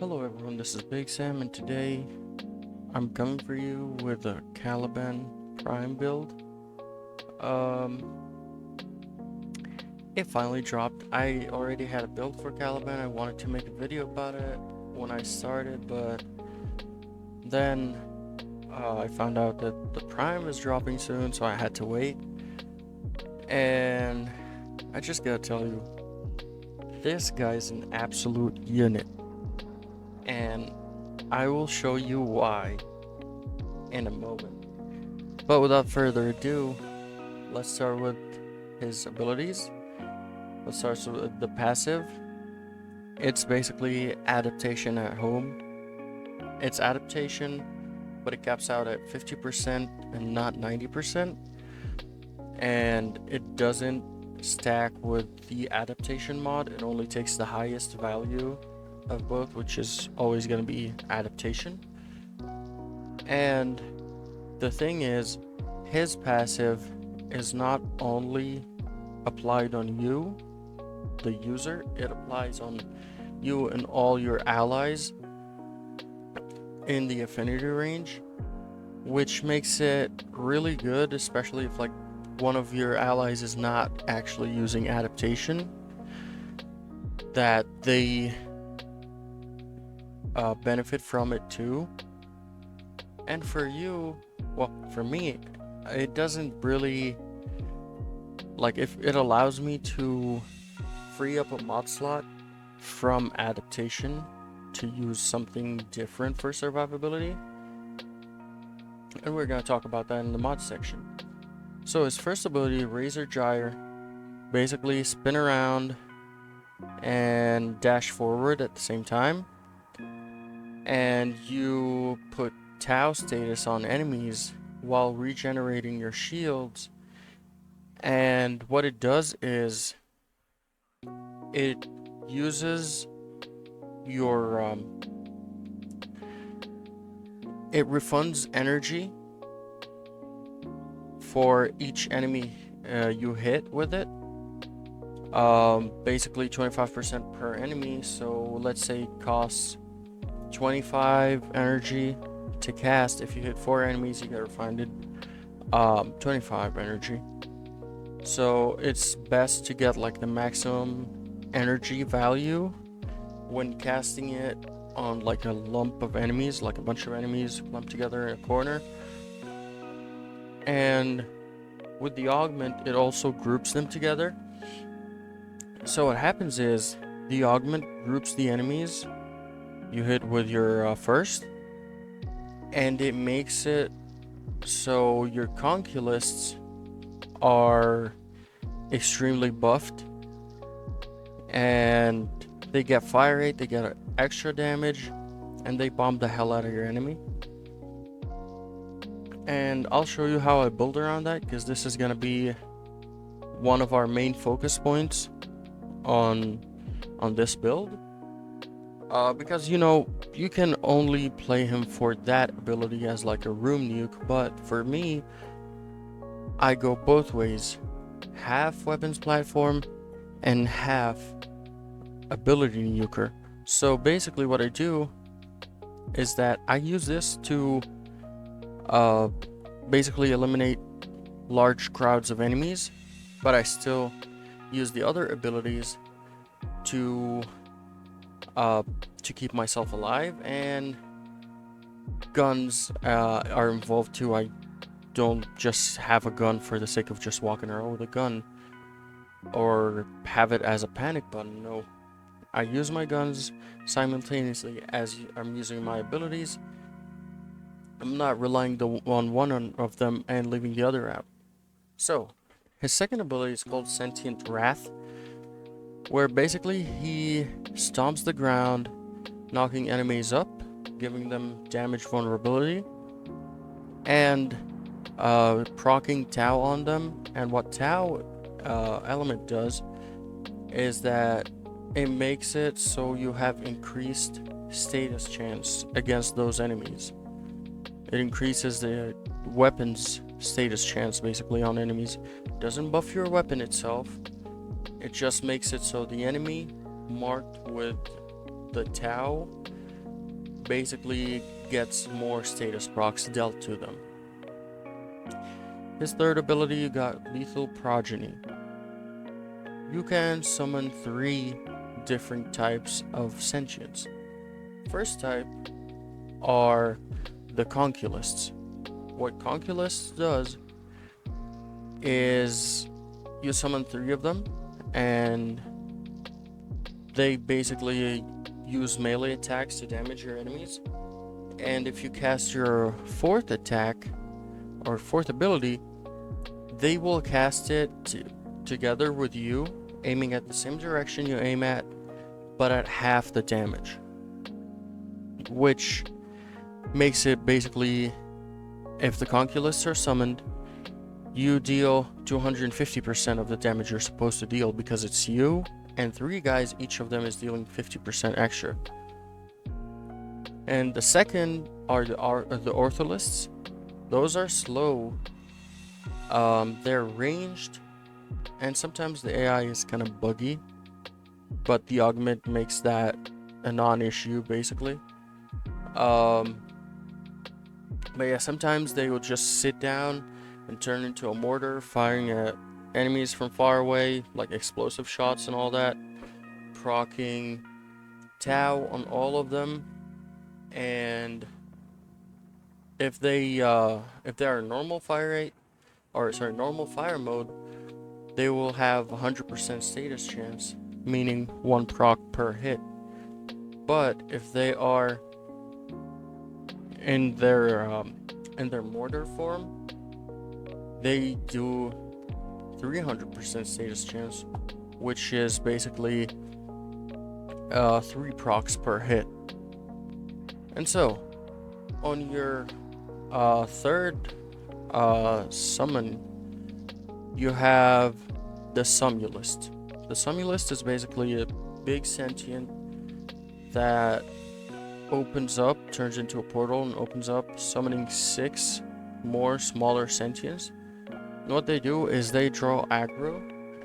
Hello everyone, this is Big Sam and today I'm coming for you with a Caliban Prime build. Um, it finally dropped. I already had a build for Caliban. I wanted to make a video about it when I started, but then I found out that the Prime is dropping soon, so I had to wait. And I just gotta tell you, this guy's an absolute unit. And I will show you why in a moment. But without further ado, let's start with his abilities. Let's start with the passive. It's basically adaptation at home. It's adaptation, but it caps out at 50% and not 90%. And it doesn't stack with the adaptation mod. It only takes the highest value of both, which is always going to be adaptation. And the thing is, his passive is not only applied on you, the user, it applies on you and all your allies in the affinity range, which makes it really good, especially if like one of your allies is not actually using adaptation, that they benefit from it too. And for you, well, for me, it doesn't really, like, if it allows me to free up a mod slot from adaptation to use something different for survivability, and we're going to talk about that in the mod section. So his first ability, Razor Gyre, basically spin around and dash forward at the same time, and you put Tau status on enemies while regenerating your shields. And what it does is it uses your it refunds energy for each enemy you hit with it. Basically 25% per enemy. So let's say it costs 25 energy to cast. If you hit 4 enemies, you get refunded 25 energy. So it's best to get like the maximum energy value when casting it on like a lump of enemies, like a bunch of enemies lumped together in a corner. And with the augment, it also groups them together. So what happens is the augment groups the enemies you hit with your first, and it makes it so your conquilists are extremely buffed, and they get fire rate, they get extra damage, and they bomb the hell out of your enemy. And I'll show you how I build around that, because this is going to be one of our main focus points on this build. Because, you know, you can only play him for that ability as like a room nuke, but for me, I go both ways. Half weapons platform and half ability nuker. So basically what I do is that I use this to basically eliminate large crowds of enemies, but I still use the other abilities to keep myself alive, and guns are involved too. I don't just have a gun for the sake of just walking around with a gun or have it as a panic button. No, I use my guns simultaneously as I'm using my abilities. I'm not relying on one of them and leaving the other out. So his second ability is called Sentient Wrath, where basically he stomps the ground, knocking enemies up, giving them damage vulnerability, and proccing Tau on them. And what Tau element does is that it makes it so you have increased status chance against those enemies. It increases the weapon's status chance basically on enemies. It doesn't buff your weapon itself. It just makes it so the enemy marked with the Tau basically gets more status procs dealt to them. His third ability, you got Lethal Progeny. You can summon 3 different types of sentience. First type are the Conculists. What Conculists does is you summon 3 of them, and they basically use melee attacks to damage your enemies. And if you cast your 4th attack or 4th ability, they will cast it together with you, aiming at the same direction you aim at, but at half the damage, which makes it basically, if the Conculists are summoned, you deal 250% of the damage you're supposed to deal, because it's you and 3 guys, each of them is dealing 50% extra. And the second are the Ortholists. Those are slow. They're ranged, and sometimes the AI is kind of buggy, but the augment makes that a non-issue basically. But yeah, sometimes they will just sit down and turn into a mortar, firing at enemies from far away, like explosive shots and all that, proccing Tau on all of them. And if they are normal fire rate, or sorry, normal fire mode, they will have 100% status chance, meaning 1 proc per hit. But if they are in their mortar form, they do 300% status chance, which is basically 3 procs per hit. And so, on your third summon, you have the Somnolist. The Somnolist is basically a big sentient that opens up, turns into a portal and opens up, summoning 6 more smaller sentients. And what they do is they draw aggro,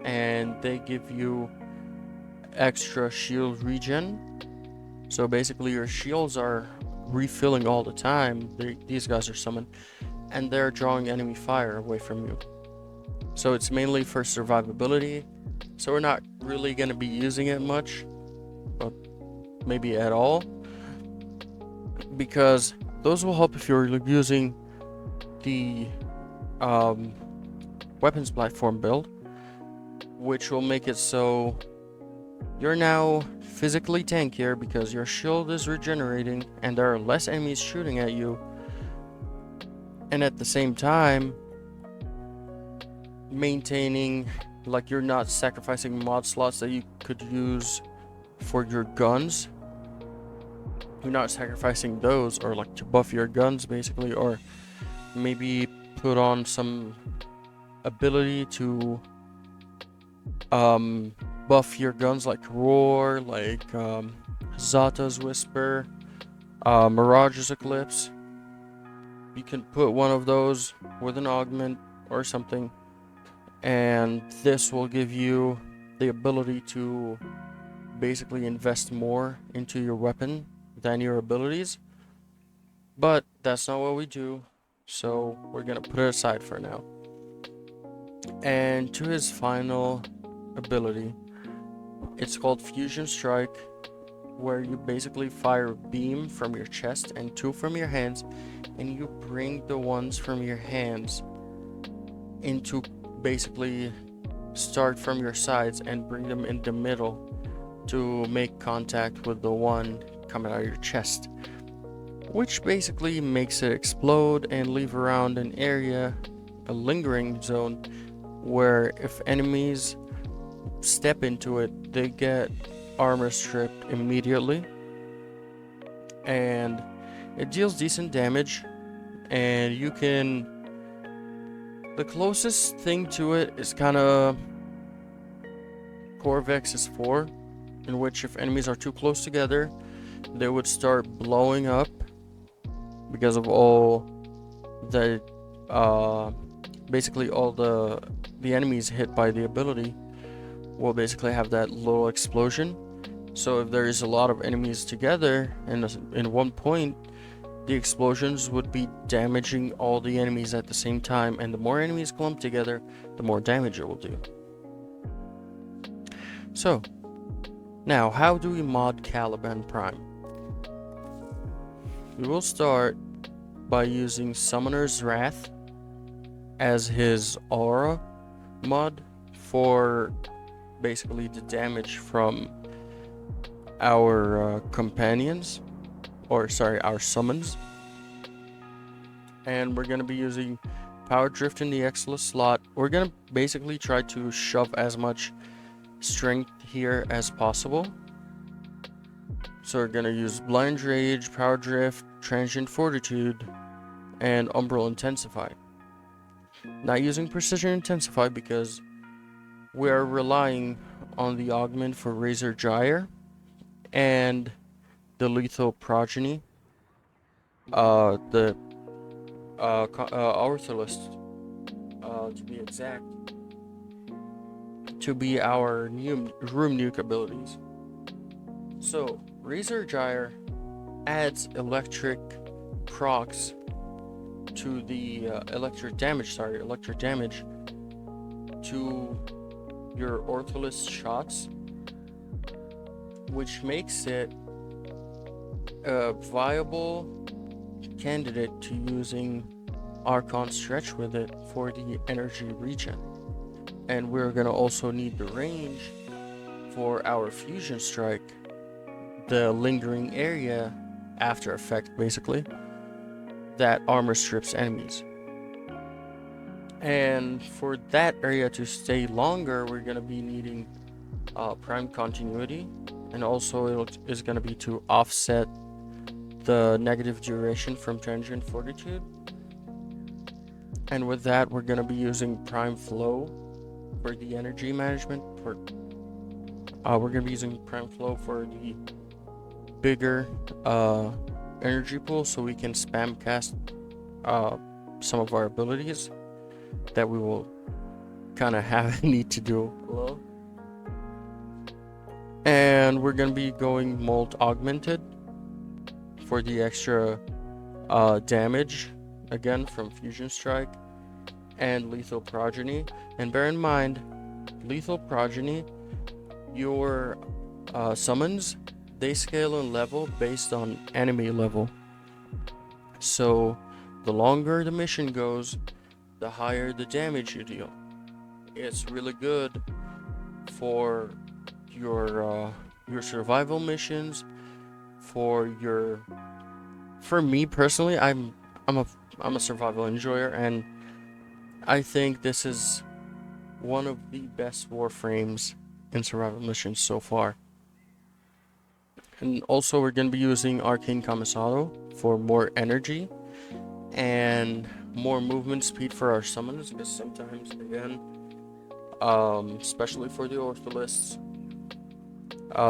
and they give you extra shield regen. So basically your shields are refilling all the time. These guys are summoned, and they're drawing enemy fire away from you. So it's mainly for survivability. So we're not really going to be using it much, but maybe at all, because those will help if you're using the weapons platform build, which will make it so you're now physically tankier because your shield is regenerating and there are less enemies shooting at you, and at the same time maintaining, like, you're not sacrificing mod slots that you could use for your guns. You're not sacrificing those, or like to buff your guns basically, or maybe put on some ability to buff your guns, like Roar, like Zata's Whisper, Mirage's Eclipse. You can put one of those with an augment or something, and this will give you the ability to basically invest more into your weapon than your abilities. But that's not what we do, so we're gonna put it aside for now. And to his final ability, it's called Fusion Strike, where you basically fire a beam from your chest and 2 from your hands, and you bring the ones from your hands into, basically start from your sides and bring them in the middle to make contact with the one coming out of your chest, which basically makes it explode and leave around an area, a lingering zone, where if enemies step into it, they get armor stripped immediately, and it deals decent damage. And you can, the closest thing to it is kind of Corvex's 4, in which if enemies are too close together, they would start blowing up because of all the basically all the enemies hit by the ability will basically have that little explosion. So if there is a lot of enemies together in one point, the explosions would be damaging all the enemies at the same time, and the more enemies clump together, the more damage it will do. So, now how do we mod Caliban Prime? We will start by using Summoner's Wrath as his aura mod for basically the damage from our companions, or sorry, our summons. And we're going to be using Power Drift in the Exilus slot. We're going to basically try to shove as much strength here as possible. So we're going to use Blind Rage, Power Drift, Transient Fortitude, and Umbral Intensify. Not using Precision Intensify because we are relying on the augment for Razor Gyre and the Lethal Progeny, the Ortholist, to be exact, to be our room nuke abilities. So Razor Gyre adds electric procs to the electric damage to your Ortholist shots, which makes it a viable candidate to using Archon Stretch with it for the energy regen. And we're gonna also need the range for our Fusion Strike, the lingering area after effect basically, that armor strips enemies. And for that area to stay longer, we're gonna be needing Prime Continuity, and also it is gonna be to offset the negative duration from Transient Fortitude. And with that, we're gonna be using Prime Flow for the energy management. We're gonna be using Prime Flow for the bigger energy pool, so we can spam cast some of our abilities that we will kind of need to do below. And we're gonna be going Molt Augmented for the extra damage, again from Fusion Strike, and Lethal Progeny. And bear in mind, Lethal Progeny, your summons, they scale in level based on enemy level. So the longer the mission goes, the higher the damage you deal. It's really good for your survival missions. For me personally, I'm a survival enjoyer, and I think this is one of the best Warframes in survival missions so far. And also we're going to be using Arcane Camisado for more energy and more movement speed for our summons, because sometimes, again, especially for the Ortholists,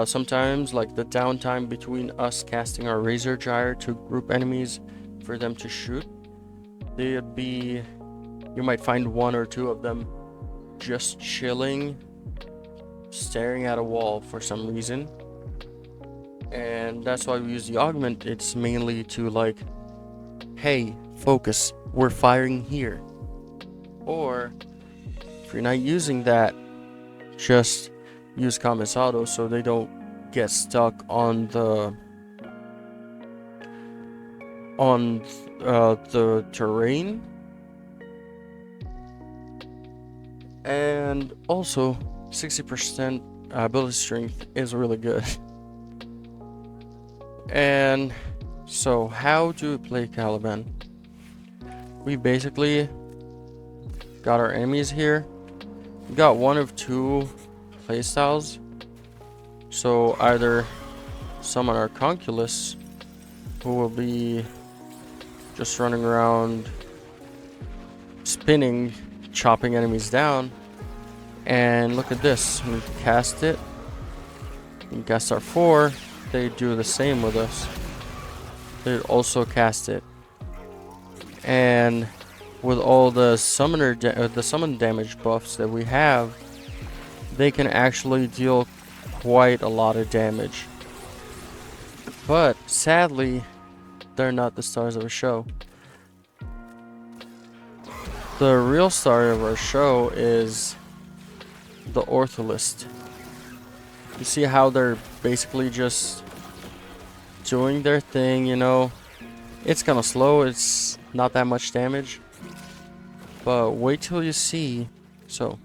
sometimes like the downtime between us casting our Razor Gyre to group enemies for them to shoot, you might find one or two of them just chilling, staring at a wall for some reason. And that's why we use the augment. It's mainly to like, hey, focus, we're firing here. Or if you're not using that, just use Camisado so they don't get stuck on the terrain. And also 60% ability strength is really good. And so how do we play Caliban? We basically got our enemies here. We got one of two playstyles. So either summon our Conculus, who will be just running around spinning, chopping enemies down. And look at this, we cast it, we cast our 4, they do the same with us. They also cast it. And with all the summon damage buffs that we have, they can actually deal quite a lot of damage. But sadly, they're not the stars of a show. The real star of our show is the Ortholist. You see how they're basically just doing their thing, you know. It's kind of slow, it's not that much damage. But wait till you see. So,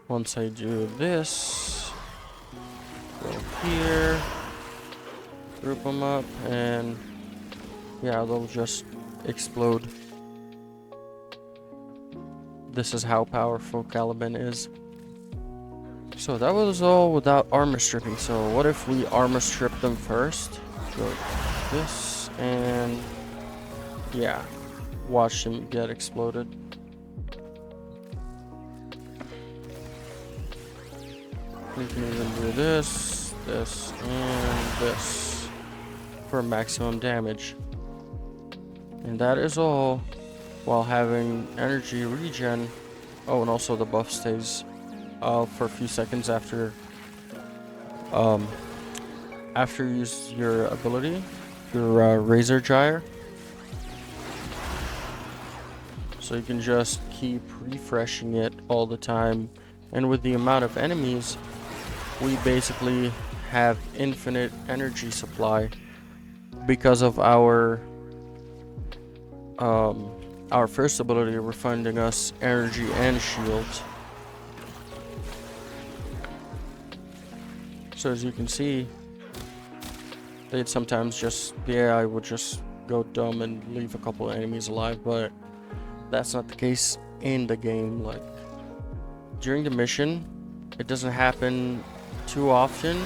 once I do this, go here, group them up, and yeah, they'll just explode. This is how powerful Caliban is. So that was all without armor stripping. So what if we armor strip them first? Go like this, and yeah, watch them get exploded. We can even do this, this, and this for maximum damage. And that is all, while having energy regen. Oh, and also the buff stays for a few seconds after you use your ability, your razor gyre. So you can just keep refreshing it all the time. And with the amount of enemies, we basically have infinite energy supply because of our first ability refunding us energy and shields. So as you can see, they'd sometimes just, the AI would just go dumb and leave a couple of enemies alive, but that's not the case in the game. Like, during the mission, it doesn't happen too often,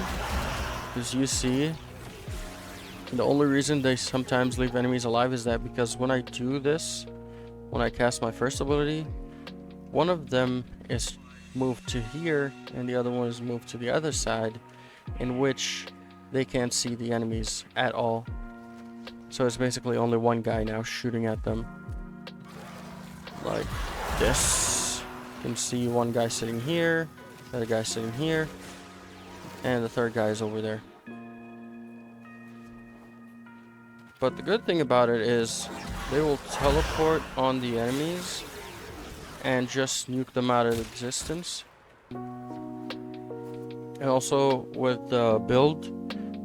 as you see. The only reason they sometimes leave enemies alive is that because when I do this, when I cast my first ability, one of them is moved to here and the other one is moved to the other side, in which they can't see the enemies at all. So it's basically only one guy now shooting at them. Like this. You can see one guy sitting here, the other guy sitting here, and the third guy is over there. But the good thing about it is they will teleport on the enemies and just nuke them out of existence. And also with the build,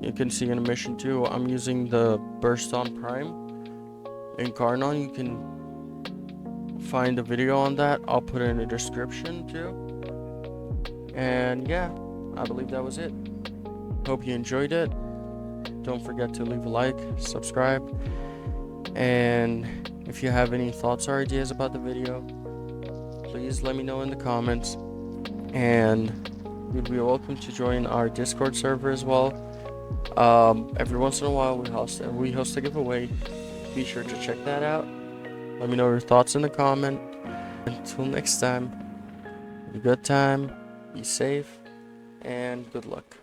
you can see in a mission too, I'm using the Burst on Prime. In Carnon, you can find a video on that. I'll put it in the description too. And yeah, I believe that was it. Hope you enjoyed it. Don't forget to leave a like, subscribe, and if you have any thoughts or ideas about the video, please let me know in the comments. And you'd be welcome to join our Discord server as well. Every once in a while we host a giveaway. Be sure to check that out. Let me know your thoughts in the comment. Until next time, have a good time, be safe, and good luck.